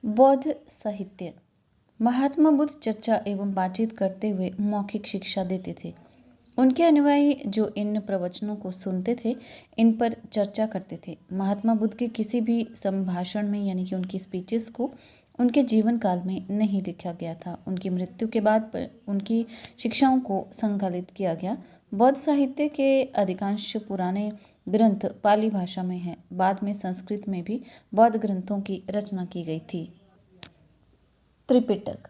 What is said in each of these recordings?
बौद्ध साहित्य। महात्मा बुद्ध चर्चा एवं बातचीत करते हुए मौखिक शिक्षा देते थे। उनके अनुयायी जो इन प्रवचनों को सुनते थे, इन पर चर्चा करते थे। महात्मा बुद्ध के किसी भी संभाषण में यानी कि उनकी स्पीचेस को उनके जीवन काल में नहीं लिखा गया था। उनकी मृत्यु के बाद पर उनकी शिक्षाओं को संकलित किया गया। बौद्ध साहित्य के अधिकांश पुराने ग्रंथ पाली भाषा में हैं। बाद में संस्कृत में भी बौद्ध ग्रंथों की रचना की गई थी। त्रिपिटक।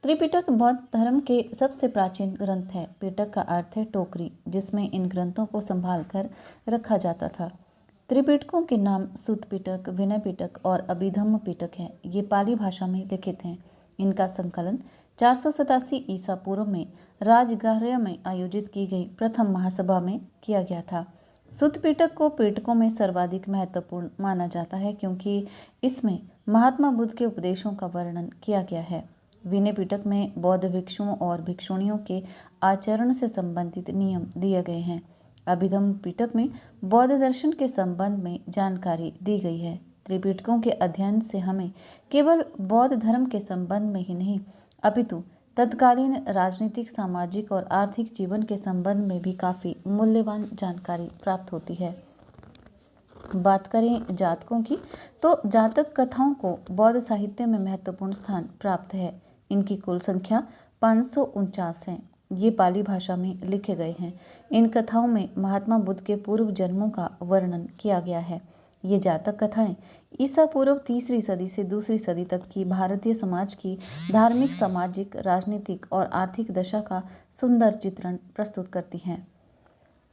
त्रिपिटक बौद्ध धर्म के सबसे प्राचीन ग्रंथ है। पिटक का अर्थ है टोकरी, जिसमें इन ग्रंथों को संभाल कर रखा जाता था। त्रिपिटकों के नाम सुत्त पिटक, विनय पिटक और अभिधम्म पिटक हैं। ये पाली भाषा में लिखित हैं। इनका संकलन 487 ईसा पूर्व में राजगृह में आयोजित की गई प्रथम महासभा में किया गया था। सुत्त पिटक को पिटकों में सर्वाधिक महत्वपूर्ण माना जाता है, क्योंकि इसमें महात्मा बुद्ध के उपदेशों का वर्णन किया गया है। विनय पिटक में बौद्ध भिक्षुओं और भिक्षुणियों के आचरण से संबंधित नियम दिए गए हैं। अभिधम्म पिटक में बौद्ध दर्शन के संबंध में जानकारी दी गई है। त्रिपिटकों के अध्ययन से हमें केवल बौद्ध धर्म के संबंध में ही नहीं, अपितु तत्कालीन राजनीतिक, सामाजिक और आर्थिक जीवन के संबंध में भी काफ़ी मूल्यवान जानकारी प्राप्त होती है। बात करें जातकों की, तो जातक कथाओं को बौद्ध साहित्य में महत्वपूर्ण स्थान प्राप्त है। इनकी कुल संख्या 549 है। ये पाली भाषा में लिखे गए हैं। इन कथाओं में महात्मा बुद्ध के पूर्व जन्मों का वर्णन किया गया है। ये जातक कथाएं ईसा पूर्व 3री सदी से 2री सदी तक की भारतीय समाज की धार्मिक, सामाजिक, राजनीतिक और आर्थिक दशा का सुंदर चित्रण प्रस्तुत करती हैं।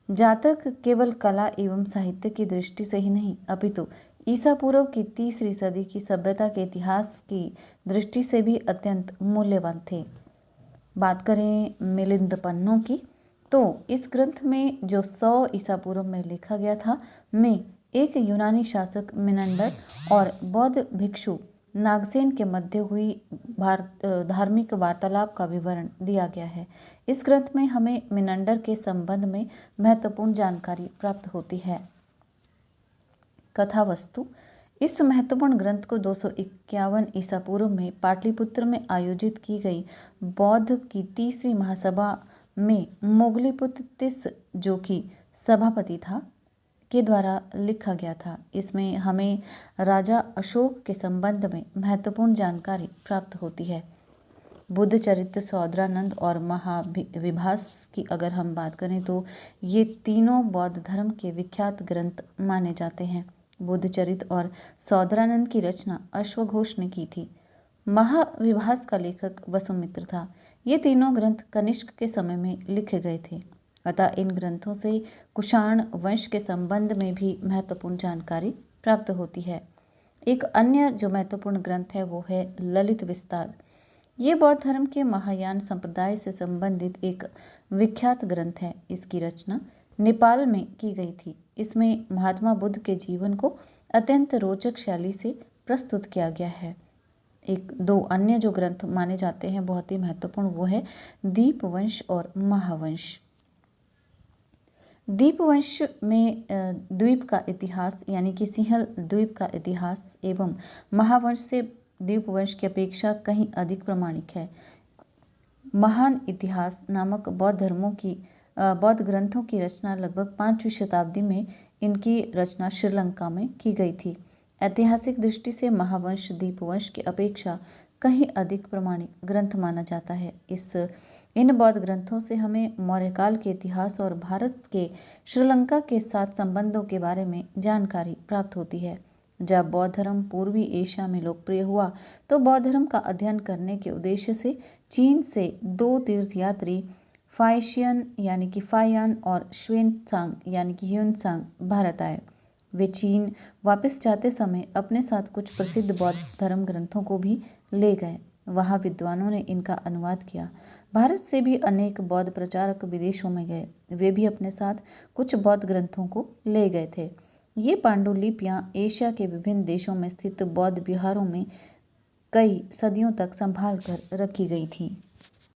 जातक केवल कला एवं साहित्य की दृष्टि से ही नहीं, अपितु ईसा पूर्व की 3री सदी की सभ्यता के इतिहास की दृष्टि से भी अत्यंत मूल्यवान थे। बात करें मिलिंद पन्नों की, तो इस ग्रंथ में जो 100 ईसा पूर्व में लिखा गया था, में एक यूनानी शासक मिनंडर और बौद्ध भिक्षु नागसेन के मध्य हुई धार्मिक वार्तालाप का विवरण दिया गया है। इस ग्रंथ में हमें मिनंडर के संबंध में महत्वपूर्ण जानकारी प्राप्त होती है। कथा वस्तु। इस महत्वपूर्ण ग्रंथ को 251 ईसा पूर्व में पाटलिपुत्र में आयोजित की गई बौद्ध की 3री महासभा में मोगलीपुत्र तिस, जो कि सभापति था, के द्वारा लिखा गया था। इसमें हमें राजा अशोक के संबंध में महत्वपूर्ण जानकारी प्राप्त होती है। बुद्ध चरित्र, सौदरानंद और महाविभास की अगर हम बात करें, तो ये तीनों बौद्ध धर्म के विख्यात ग्रंथ माने जाते हैं। बुद्ध चरित्र और सौदरानंद की रचना अश्वघोष ने की थी। महाविभास का लेखक वसुमित्र था। ये तीनों ग्रंथ कनिष्क के समय में लिखे गए थे। अतः इन ग्रंथों से कुषाण वंश के संबंध में भी महत्वपूर्ण जानकारी प्राप्त होती है। एक अन्य जो महत्वपूर्ण ग्रंथ है वो है ललित विस्तार। ये बौद्ध धर्म के महायान संप्रदाय से संबंधित एक विख्यात ग्रंथ है। इसकी रचना नेपाल में की गई थी। इसमें महात्मा बुद्ध के जीवन को अत्यंत रोचक शैली से प्रस्तुत किया गया है। दो अन्य जो ग्रंथ माने जाते हैं बहुत ही महत्वपूर्ण, वो है दीपवंश और महावंश। दीपवंश में द्वीप का इतिहास यानी कि सिंहल द्वीप का इतिहास एवं महावंश से दीपवंश की अपेक्षा कहीं अधिक प्रामाणिक है। महान इतिहास नामक बौद्ध ग्रंथों की रचना लगभग 5वीं शताब्दी में इनकी रचना श्रीलंका में की गई थी। ऐतिहासिक दृष्टि से महावंश दीपवंश की अपेक्षा कहीं अधिक प्रामाणिक ग्रंथ माना जाता है। इन बौद्ध ग्रंथों से हमें मौर्यकाल के इतिहास और भारत के श्रीलंका के साथ संबंधों के बारे में जानकारी प्राप्त होती है। जब बौद्ध धर्म पूर्वी एशिया में लोकप्रिय हुआ, तो बौद्ध धर्म का अध्ययन करने के उद्देश्य से चीन से 2 तीर्थयात्री फाइशियन यानी कि फायान और श्वेनत्सांग यानी कि ह्यूनसांग भारत आए। वे चीन वापस जाते समय अपने साथ कुछ प्रसिद्ध बौद्ध धर्म ग्रंथों को भी ले गए। वहाँ विद्वानों ने इनका अनुवाद किया। भारत से भी अनेक बौद्ध प्रचारक विदेशों में गए। वे भी अपने साथ कुछ बौद्ध ग्रंथों को ले गए थे। ये पांडुलिपियाँ एशिया के विभिन्न देशों में स्थित बौद्ध विहारों में कई सदियों तक संभाल कर रखी गई थीं।